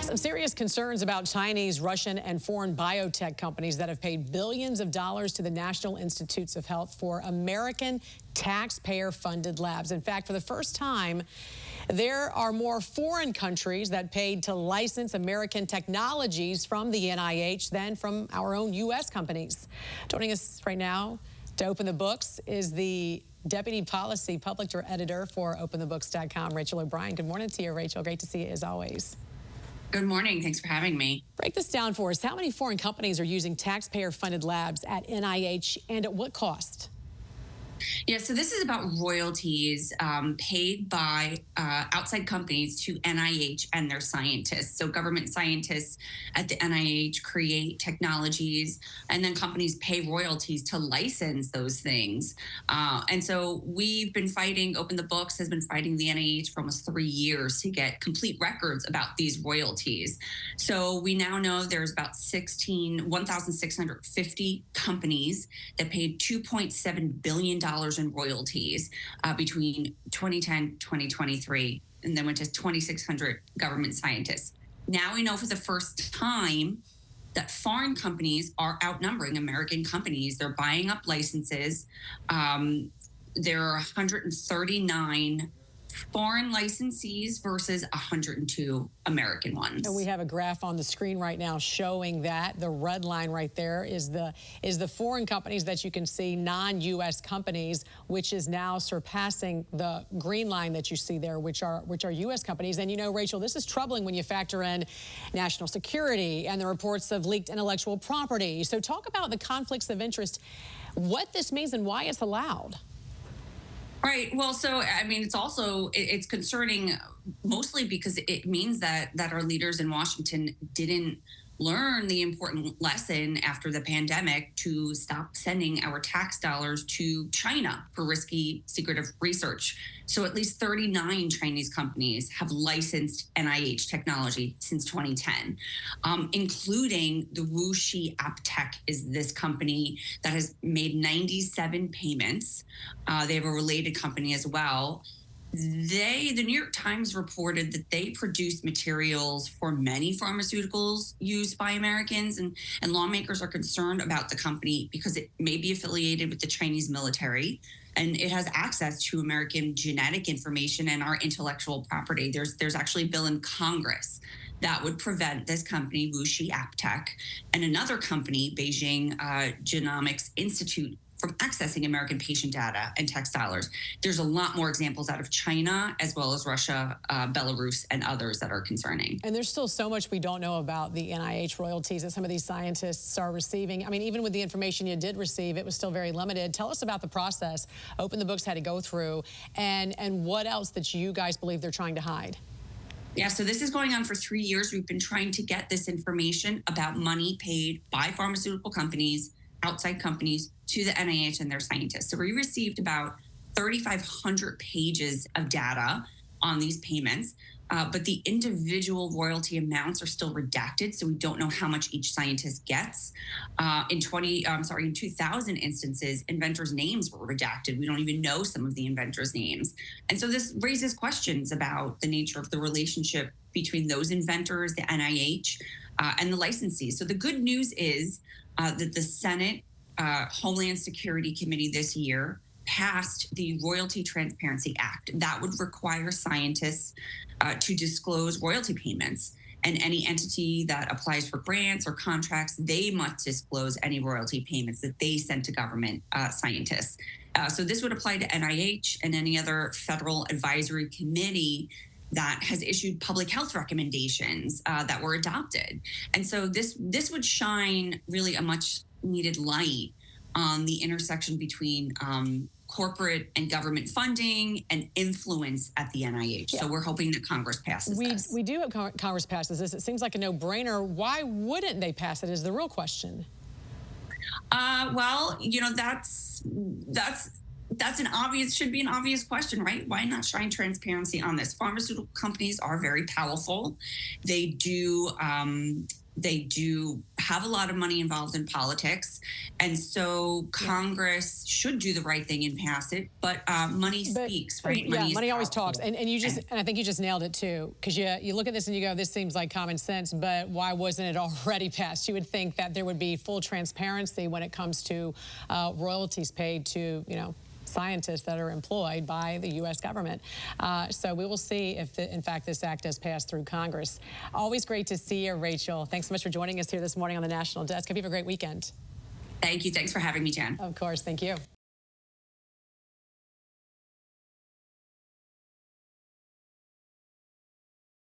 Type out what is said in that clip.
Some serious concerns about Chinese, Russian, and foreign biotech companies that have paid billions of dollars to the National Institutes of Health for American taxpayer-funded labs. In fact, for the first time, there are more foreign countries that paid to license American technologies from the NIH than from our own U.S. companies. Joining us right now to open the books is the Deputy Policy Public Editor for OpenTheBooks.com, Rachel O'Brien. Good morning to you, Rachel. Great to see you as always. Good morning. Thanks for having me. Break this down for us. How many foreign companies are using taxpayer-funded labs at NIH, and at what cost? Yeah, so this is about royalties paid by outside companies to NIH and their scientists. So government scientists at the NIH create technologies, and then companies pay royalties to license those things. And so we've been fighting, Open the Books has been fighting the NIH for almost 3 years to get complete records about these royalties. So we now know there's about 1,650 companies that paid $2.7 billion in royalties between 2010 and 2023, and then went to 2,600 government scientists. Now we know for the first time that foreign companies are outnumbering American companies. They're buying up licenses. There are 139 foreign licensees versus 102 American ones. And we have a graph on the screen right now showing that the red line right there is the foreign companies that you can see, non-U.S. companies, which is now surpassing the green line that you see there, which are U.S. companies. And you know, Rachel, this is troubling when you factor in national security and the reports of leaked intellectual property. So talk about the conflicts of interest, what this means and why it's allowed. Right. Well, so, I mean, it's concerning mostly because it means that our leaders in Washington didn't learn the important lesson after the pandemic to stop sending our tax dollars to China for risky, secretive research. So at least 39 Chinese companies have licensed NIH technology since 2010, including the WuXi Biotech is this company that has made 97 payments. They have a related company as well. The New York Times reported that they produce materials for many pharmaceuticals used by Americans, and lawmakers are concerned about the company because it may be affiliated with the Chinese military, and it has access to American genetic information and our intellectual property. There's actually a bill in Congress that would prevent this company, WuXi Biotech, and another company, Beijing Genomics Institute, from accessing American patient data and tax dollars. There's a lot more examples out of China, as well as Russia, Belarus, and others that are concerning. And there's still so much we don't know about the NIH royalties that some of these scientists are receiving. I mean, even with the information you did receive, it was still very limited. Tell us about the process Open the Books had to go through, and what else that you guys believe they're trying to hide. Yeah, so this is going on for 3 years. We've been trying to get this information about money paid by pharmaceutical companies, outside companies, to the NIH and their scientists. So we received about 3,500 pages of data on these payments, but the individual royalty amounts are still redacted, so we don't know how much each scientist gets. In 2,000 instances, inventors' names were redacted. We don't even know some of the inventors' names. And so this raises questions about the nature of the relationship between those inventors, the NIH, and the licensees. So the good news is that the Senate Homeland Security Committee this year passed the Royalty Transparency Act. That would require scientists to disclose royalty payments, and any entity that applies for grants or contracts, they must disclose any royalty payments that they send to government scientists. So this would apply to NIH and any other federal advisory committee that has issued public health recommendations that were adopted. And so this would shine really a much needed light on the intersection between corporate and government funding and influence at the NIH. Yeah. So we're hoping that Congress passes this. We do hope Congress passes this. It seems like a no-brainer. Why wouldn't they pass it is the real question. Well, you know, that's should be an obvious question, right? Why not shine transparency on this? Pharmaceutical companies are very powerful. They do They do have a lot of money involved in politics. And so Congress should do the right thing and pass it. But money speaks, right? Yeah, money always powerful. talks. And you just, and I think you just nailed it too. Because you look at this and you go, this seems like common sense, but why wasn't it already passed? You would think that there would be full transparency when it comes to royalties paid to, scientists that are employed by the U.S. government. So we will see if, in fact, this act does pass through Congress. Always great to see you, Rachel. Thanks so much for joining us here this morning on the National Desk. Hope you have a great weekend. Thank you. Thanks for having me, Jan. Of course. Thank you.